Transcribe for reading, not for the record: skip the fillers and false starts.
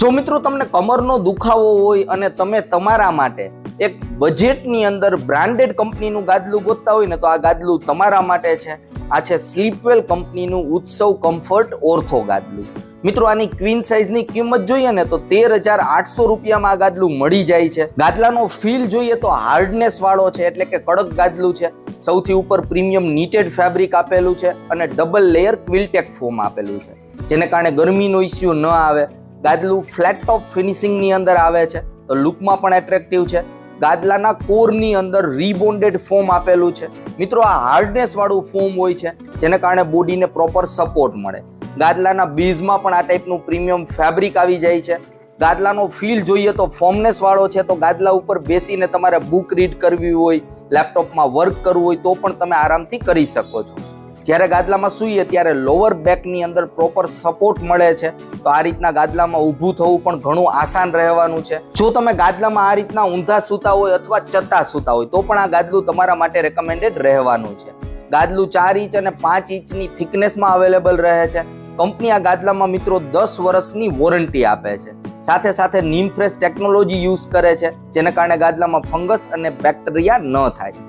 જો મિત્રો તમને કમરનો દુખાવો હોય અને તમે તમારા માટે એક બજેટની અંદર બ્રાન્ડેડ કંપનીનું ગાદલું ગોતતા હોય ને તો આ ગાદલું તમારા માટે છે. આ છે સ્લીપવેલ કંપનીનું ઉત્સવ કમ્ફર્ટ ઓર્થો ગાદલું. મિત્રો આની ક્વીન સાઇઝની કિંમત જોઈએ ને તો 13,800 રૂપિયામાં આ ગાદલું મળી જાય છે. ગાદલાનો ફીલ જોઈએ તો હાર્ડનેસ વાળો છે, એટલે કે કડક ગાદલું છે. સૌથી ઉપર પ્રીમિયમ નીટેડ ફેબ્રિક આપેલું છે અને ડબલ લેયર ક્વિલ્ટેક ફોમ આપેલું છે, જેને કારણે ગરમીનો ઇસ્યુ ન આવે. ગાદલું ફ્લેટ ટોપ ફિનિશિંગની અંદર આવે છે તો લુકમાં પણ એટ્રેક્ટિવ છે. ગાદલાના કોરની અંદર રીબોન્ડેડ ફોમ આપેલું છે. મિત્રો આ હાર્ડનેસ વાળું ફોમ હોય છે, જેને કારણે બોડીને પ્રોપર સપોર્ટ મળે. ગાદલાના બીઝમાં પણ આ ટાઈપનું પ્રીમિયમ ફેબ્રિક આવી જાય છે. ગાદલાનો ફીલ જોઈએ તો ફોર્મનેસ વાળો છે, તો ગાદલા ઉપર બેસીને તમારે બુક રીડ કરવી હોય, લેપટોપમાં વર્ક કરવું હોય તો પણ તમે આરામથી કરી શકો છો. જ્યારે ગાદલામાં સૂઈએ ત્યારે લોઅર બેકની અંદર પ્રોપર સપોર્ટ મળે છે, તો આ રીતના ગાદલામાં ઊભું થવું પણ ઘણું આસાન રહેવાનું છે. જો તમે ગાદલામાં આ રીતના ઊંધા સૂતા હોય અથવા ચત્તા સૂતા હોય તો પણ આ ગાદલું તમારા માટે રેકમેન્ડેડ રહેવાનું છે. ગાદલું 4 ઇંચ અને 5 ઇંચની થિકનેસમાં અવેલેબલ રહે છે. કંપની આ ગાદલામાં મિત્રો 10 વર્ષની વોરંટી આપે છે. સાથે સાથે નીમ ફ્રેશ ટેકનોલોજી યુઝ કરે છે, જેને કારણે ગાદલામાં ફંગસ અને બેક્ટેરિયા ન થાય.